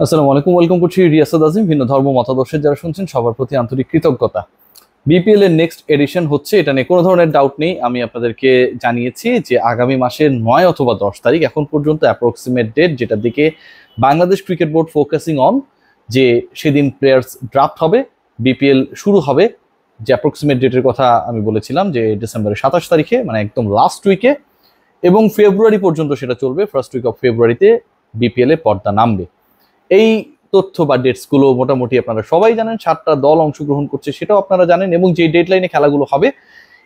আসসালামু আলাইকুম, ওয়েলকাম করছি রিয়াসাদ আজিম। ভিন্ন ধর্ম মতাদর্শের যারা শুনছেন সবার প্রতি আন্তরিক কৃতজ্ঞতা। বিপিএল এর নেক্সট এডিশন হচ্ছে, এটা নিয়ে কোনো ধরনের ডাউট নেই। আমি আপনাদেরকে জানিয়েছি যে আগামী মাসের 9 অথবা 10 তারিখ, এখন পর্যন্ত অ্যাপ্রক্সিমেট ডেট যেটার দিকে Bangladesh cricket board focusing on, যে সেদিন প্লেয়ার্স ড্রাফট হবে, বিপিএল শুরু হবে। যে অ্যাপ্রক্সিমেট ডেটের কথা আমি বলেছিলাম যে ডিসেম্বরের 27 তারিখে, মানে একদম লাস্ট উইকে, এবং ফেব্রুয়ারি পর্যন্ত সেটা চলবে। ফার্স্ট উইক অফ ফেব্রুয়ারিতে বিপিএল এ পর্দা নামবে। এই তথ্য বা ডেটস গুলো মোটামুটি আপনারা সবাই জানেন। 7টা দল অংশগ্রহণ করছে সেটাও আপনারা জানেন, এবং যে ডেডলাইনে খেলাগুলো হবে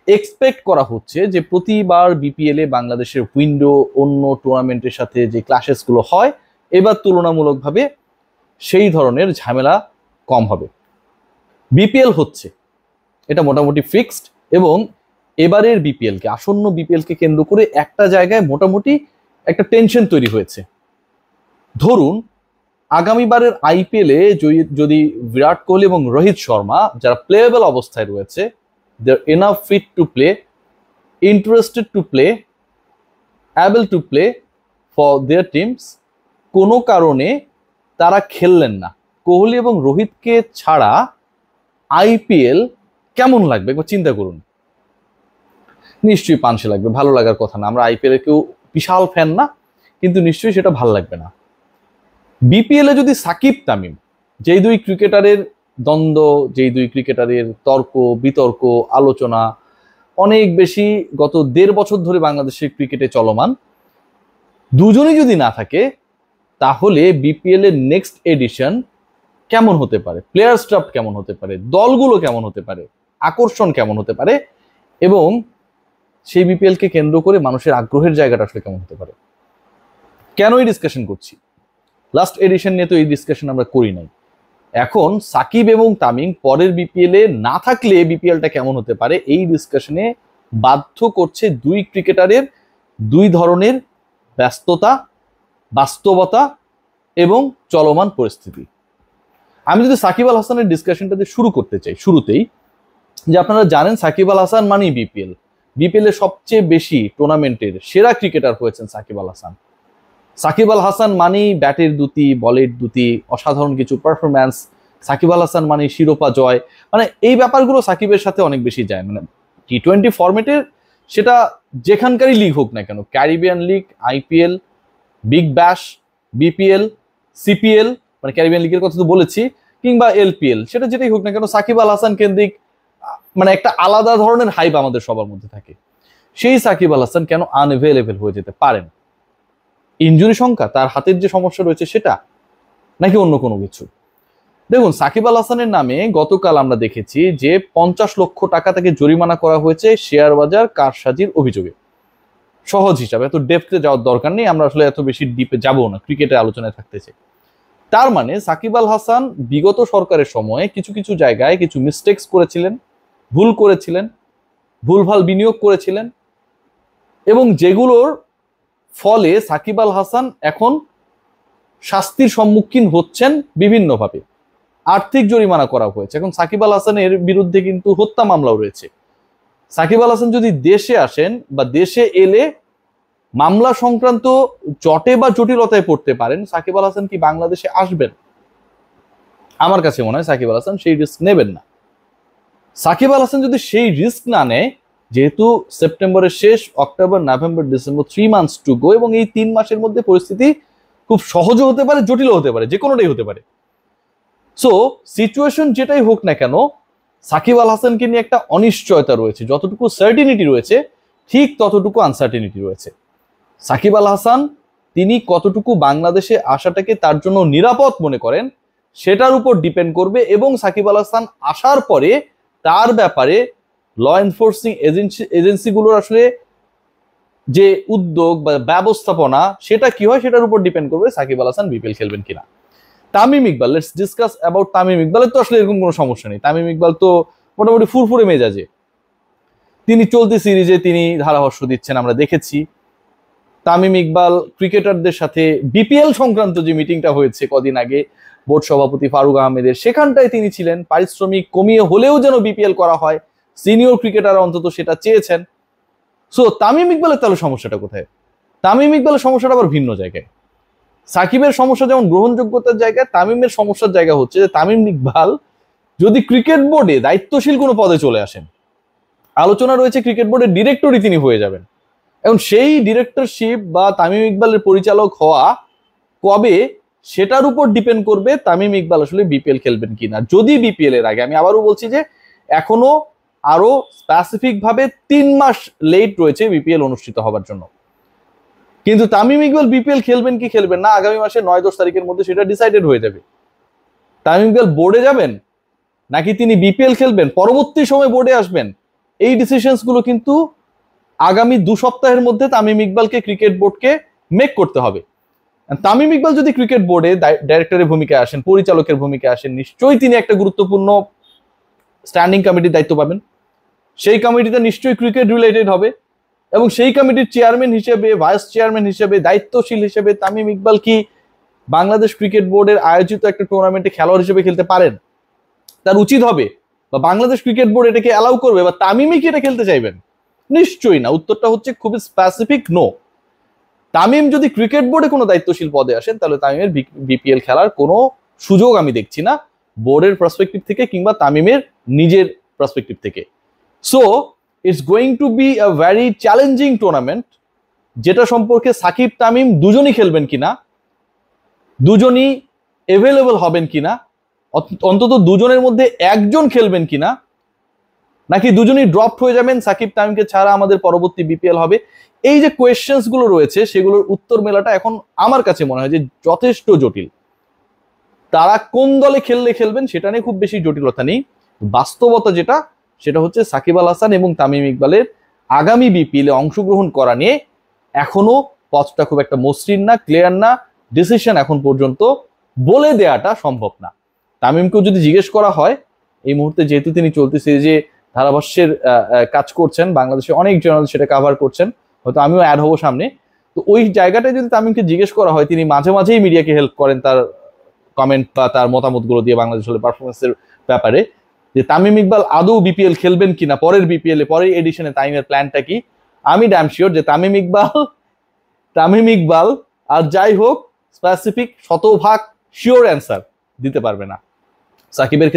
এক্সপেক্ট করা হচ্ছে যে প্রতিবার বিপিএল এ বাংলাদেশের উইন্ডো অন্য টুর্নামেন্টের সাথে যে ক্লাসেস গুলো হয়, এবার তুলনামূলকভাবে সেই ধরনের ঝামেলা কম হবে। বিপিএল হচ্ছে, এটা মোটামুটি ফিক্সড। এবং এবারের বিপিএল কে, আসন্ন বিপিএল কে কেন্দ্র করে একটা জায়গায় মোটামুটি একটা টেনশন তৈরি হয়েছে। ধরুন আগামীবারের আইপিএল এ যদি বিরাট কোহলি এবং রোহিত শর্মা, যারা প্লেয়েবল অবস্থায় রয়েছে, they are enough fit to play, interested to play, able to play for their teams, কোনো কারণে তারা খেললেন না। কোহলি এবং রোহিতকে ছাড়া আইপিএল কেমন লাগবে একবার চিন্তা করুন। নিশ্চয়ই পানসে লাগবে, ভালো লাগার কথা না। আমরা আইপিএল এর কেউ বিশাল ফ্যান না, কিন্তু নিশ্চয়ই সেটা ভালো লাগবে না। বিপিএল এ যদি সাকিব তামিম, যেই দুই ক্রিকেটারের দ্বন্দ্ব, যেই দুই ক্রিকেটারের তর্ক বিতর্ক আলোচনা অনেক বেশি গত 1.5 বছর ধরে বাংলাদেশের ক্রিকেটে চলমান, দুজনেই যদি না থাকে, তাহলে বিপিএল এর নেক্সট এডিশন কেমন হতে পারে, প্লেয়ার ড্রাফট কেমন হতে পারে, দলগুলো কেমন হতে পারে, আকর্ষণ কেমন হতে পারে, এবং সেই বিপিএল কে কেন্দ্র করে মানুষের আগ্রহের জায়গাটা আসলে কেমন হতে পারে। কেন এই ডিসকাশন করছি? লাস্ট এডিশন নিয়ে তো এই ডিসকাশন আমরা করি নাই। এখন সাকিব এবং তামিম পরের বিপিএল এ না থাকলে বিপিএলটা কেমন হতে পারে, এই ডিসকাশনে বাধ্য করছে দুই ক্রিকেটারের দুই ধরনের ব্যস্ততা, বাস্তবতা এবং চলমান পরিস্থিতি। আমি যদি সাকিব আল হাসানের ডিসকাশনটা দিয়ে শুরু করতে চাই শুরুতেই, যে আপনারা জানেন সাকিব আল হাসান মানেই বিপিএল। বিপিএল এর সবচেয়ে বেশি টুর্নামেন্টের সেরা ক্রিকেটার হয়েছেন সাকিব আল হাসান। সাকিব আল হাসান মানেই ব্যাটের দুতি, বলের দুতি, অসাধারণ কিছু পারফরম্যান্স। সাকিব আল হাসান মানে শিরোপা জয়, মানে এই ব্যাপারগুলো সাকিবের সাথে অনেক বেশি যায়। মানে টি-20 ফরম্যাটের, সেটা যেখানকারই লিগ হোক না কেন, Caribbean league, IPL, Big Bash, BPL, CPL, মানে ক্যারিবিয়ান লিগের কথা তো বলেছি, কিংবা এলপিএল, সেটা যেটাই হোক না কেন, সাকিব আল হাসান কেন্দ্রিক মানে একটা আলাদা ধরনের হাইপ আমাদের সবার মধ্যে থাকে। সেই সাকিব আল হাসান কেন আনএভেলেবেল হয়ে যেতে পারেন? ইনজুরি সংখ্যা, তার হাতের যে সমস্যা রয়েছে সেটা, নাকি অন্য কোনো কিছু? দেখুন, সাকিব আল হাসানের নামে গতকাল আমরা দেখেছি যে 50 লক্ষ টাকা তাকে জরিমানা করা হয়েছে শেয়ার বাজার কারসাজির অভিযোগে। সহজ হিসাবে, এত ডেপথে যাওয়ার দরকার নেই, আমরা আসলে এত বেশি ডিপে যাবো না, ক্রিকেটের আলোচনায় থাকতেছে। তার মানে সাকিব আল হাসান বিগত সরকারের সময়ে কিছু কিছু জায়গায় কিছু মিস্টেক্স করেছিলেন, ভুল করেছিলেন, ভুলভাল বিনিয়োগ করেছিলেন, এবং যেগুলোর ফলে সাকিব আল হাসান এখন শাস্তির সম্মুখীন হচ্ছেন বিভিন্নভাবে। আর্থিক জরিমানা করা হয়েছে, এখন সাকিব আল হাসানের বিরুদ্ধে কিন্তু হত্যা মামলাও রয়েছে। সাকিব আল হাসান যদি দেশে আসেন বা দেশে এলে মামলা সংক্রান্ত জটে বা জটিলতায় পড়তে পারেন, সাকিব আল হাসান কি বাংলাদেশে আসবেন? আমার কাছে মনে হয় সাকিব আল হাসান সেই রিস্ক নেবেন না। সাকিব আল হাসান যদি সেই রিস্ক না নেয়, যেহেতু সেপ্টেম্বরের শেষ, October, November, December, 3 months to go, এবং এই 3 মাসের মধ্যে পরিস্থিতি খুব সহজও হতে পারে, জটিলও হতে পারে, যে কোনোটাই হতে পারে। সো সিচুয়েশন যেটাই হোক না কেন, সাকিব আল হাসানকে নিয়ে একটা অনিশ্চয়তা রয়েছে। যতটুকু সার্টিনিটি রয়েছে, ঠিক ততটুকু আনসার্টিনিটি রয়েছে। সাকিব আল হাসান তিনি কতটুকু বাংলাদেশে আসাটাকে তার জন্য নিরাপদ মনে করেন, সেটার উপর ডিপেন্ড করবে। এবং সাকিব আল হাসান আসার পরে তার ব্যাপারে ল এনফোর্সিং এজেন্সিগুলোর আসলে যে উদ্যোগ বা ব্যবস্থাপনা, সেটা কি হয়, সেটার উপর ডিপেন্ড করবে সাকিব আল হাসান বিপিএল খেলবেন কিনা। Tamim Iqbal, let's discuss about Tamim ইকবালের তো আসলে এরকম কোনো সমস্যা নেই। তামিম ইকবাল তো মোটামুটি ফুরফুরে মেজাজে, তিনি চলতি সিরিজে তিনি ধারাভাষ্য দিচ্ছেন, আমরা দেখেছি। তামিম ইকবাল ক্রিকেটারদের সাথে বিপিএল সংক্রান্ত যে মিটিংটা হয়েছে কদিন আগে বোর্ড সভাপতি ফারুক আহমেদের, সেখানটায় তিনি ছিলেন। পারিশ্রমিক কমিয়ে হলেও যেন বিপিএল করা হয়, সিনিয়র ক্রিকেটার অন্তত সেটা চেয়েছেন। সো তামিম ইকবালের তাহলে সমস্যাটা কোথায়? তামিম ইকবালের সমস্যাটা আবার ভিন্ন জায়গায়। সাকিবের সমস্যা যেমন গ্রহণযোগ্যতার জায়গায়, তামিমের সমস্যার জায়গা হচ্ছে যে তামিম ইকবাল যদি ক্রিকেট বোর্ডে দায়িত্বশীল কোনো পদে চলে আসেন, আলোচনা রয়েছে ক্রিকেট বোর্ডের ডিরেক্টরই তিনি হয়ে যাবেন। এখন সেই ডিরেক্টরশিপ বা তামিম ইকবালের পরিচালক হওয়া কবে, সেটার উপর ডিপেন্ড করবে তামিম ইকবাল আসলে বিপিএল খেলবেন কিনা। যদি বিপিএল এর আগে, আমি আবারও বলছি যে এখনো আরো স্পেসিফিক ভাবে 3 মাস লেট রয়েছে বিপিএল অনুষ্ঠিত হবার জন্য, কিন্তু তামিম ইকবাল বিপিএল খেলবেন কি খেলবেন না আগামী মাসে 9-10 তারিখের মধ্যে সেটা ডিসাইডেড হয়ে যাবে। তামিম ইকবাল বোর্ডে যাবেন নাকি তিনি বিপিএল খেলবেন, পরবর্তী সময় বোর্ডে আসবেন, এই ডিসিশনস গুলো কিন্তু আগামী 2 সপ্তাহের মধ্যে তামিম ইকবালকে ক্রিকেট বোর্ডকে মেক করতে হবে। তামিম ইকবাল যদি ক্রিকেট বোর্ডে ডাইরেক্টরের ভূমিকায় আসেন, পরিচালকের ভূমিকায় আসেন, নিশ্চয়ই তিনি একটা গুরুত্বপূর্ণ স্ট্যান্ডিং কমিটির দায়িত্ব পাবেন। সেই কমিটিতে নিশ্চয়ই ক্রিকেট রিলেটেড হবে এবং সেই কমিটির চেয়ারম্যান হিসেবে, ভাইস চেয়ারম্যান হিসেবে, দায়িত্বশীল হিসেবে তামিম ইকবাল কি বাংলাদেশ ক্রিকেট বোর্ডের আয়োজিত একটা টুর্নামেন্টে খেলোয়াড় হিসেবে খেলতে পারেন? তার উচিত হবে, বা বাংলাদেশ ক্রিকেট বোর্ড এটাকে অ্যালাউ করবে, বা তামিমই কি এটা খেলতে চাইবেন? নিশ্চয়ই না। উত্তরটা হচ্ছে খুবই স্পেসিফিক, নো। তামিম যদি ক্রিকেট বোর্ডে কোনো দায়িত্বশীল পদে আসেন তাহলে তামিমের বিপিএল খেলার কোনো সুযোগ আমি দেখছি না, বোর্ডের পার্সপেক্টিভ থেকে কিংবা তামিমের নিজের পার্সপেক্টিভ থেকে। So it's going to be a very challenging tournament, যেটা সম্পর্কে সাকিব তামিম দুজনই খেলবেন কিনা, দুজনই এভেলেবল হবেন কিনা, অন্তত দুজনের মধ্যে একজন খেলবেন কিনা, নাকি দুজনই ড্রপ হয়ে যাবেন, সাকিব তামিমকে ছাড়া আমাদের পরবর্তী বিপিএল হবে, এই যে কোয়েশ্চেন্স গুলো রয়েছে সেগুলোর উত্তর মেলাটা এখন আমার কাছে মনে হয় যে যথেষ্ট জটিল। তারা কোন দলে খেললে খেলবেন সেটা নিয়ে খুব বেশি জটিলতা নেই, বাস্তবতা যেটা সেটা হচ্ছে সাকিব আল হাসান এবং তামিম ইকবালের আগামী বিপিএল এ অংশগ্রহণ করা নিয়ে এখনো পথটা খুব একটা মসৃণ না, ক্লিয়ার না, ডিসিশন এখন পর্যন্ত বলে দেওয়াটা সম্ভব না। তামিমকেও যদি জিজ্ঞেস করা হয় এই মুহূর্তে, যেহেতু তিনি চলতি সিরিজে ধারাভাষ্যের কাজ করছেন, বাংলাদেশে অনেক জার্নালিস্ট সেটা কভার করছেন, হয়তো আমিও অ্যাড হবো সামনে, তো ওই জায়গাটায় যদি তামিমকে জিজ্ঞেস করা হয়, তিনি মাঝে মাঝেই মিডিয়াকে হেল্প করেন তার কমেন্ট বা তার মতামতগুলো দিয়ে বাংলাদেশ হলে পারফরমেন্সের ব্যাপারে, যে তামিম ইকবাল আদৌ বিপিএল খেলবেন কিনা পরের বিপিএল এ, পরের এডিশনে তামিমের প্ল্যানটা কি, আমি ড্যাম শিওর যে তামিম ইকবাল আর যাই হোক স্পেসিফিক শতভাগ শিওর অ্যান্সার দিতে পারবে না। সাকিবের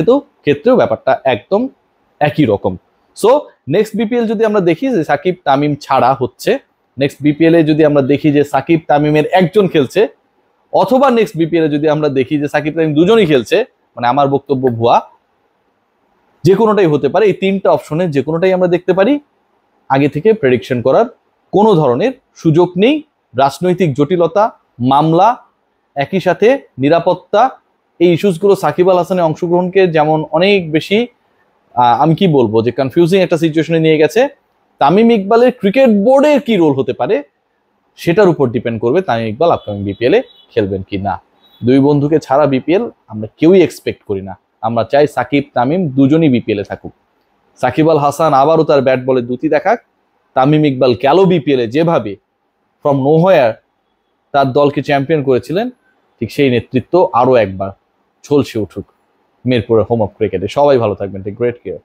ক্ষেত্রেও ব্যাপারটা একদম একই রকম। সো নেক্সট বিপিএল যদি আমরা দেখি যে সাকিব তামিম ছাড়া হচ্ছে, নেক্সট বিপিএল এ যদি আমরা দেখি যে সাকিব তামিমের একজন খেলছে, অথবা নেক্সট বিপিএল এ যদি আমরা দেখি যে সাকিব তামিম দুজনই খেলছে, মানে আমার বক্তব্য ভুয়া, যে কোনোটাই হতে পারে, এই 3টা অপশনে যে কোনোটাই আমরা দেখতে পারি, আগে থেকে প্রেডিকশন করার কোনো ধরনের সুযোগ নেই। রাজনৈতিক জটিলতা, মামলা, একই সাথে নিরাপত্তা, এই ইস্যুসগুলো সাকিব আল হাসানের অংশগ্রহণকে যেমন অনেক বেশি আমি কি বলবো যে কনফিউজিং একটা সিচুয়েশনে নিয়ে গেছে, তামিম ইকবালের ক্রিকেট বোর্ডের কি রোল হতে পারে সেটার উপর ডিপেন্ড করবে তামিম ইকবাল আপকামিং বিপিএল এ খেলবেন কি না। দুই বন্ধুকে ছাড়া বিপিএল আমরা কেউই এক্সপেক্ট করি না, আমরা চাই সাকিব তামিম দুজনই বিপিএল এ থাকুক। সাকিব আল হাসান আবারও তার ব্যাট বলে দুটি দেখাক, তামিম ইকবাল গেল বিপিএল এ যেভাবে ফ্রম নোহোয়ার তার দলকে চ্যাম্পিয়ন করেছিলেন, ঠিক সেই নেতৃত্ব আরো একবার ঝলসে উঠুক মিরপুরের হোম অফ ক্রিকেটে। সবাই ভালো থাকবেন, টেক গ্রেট কেয়ার।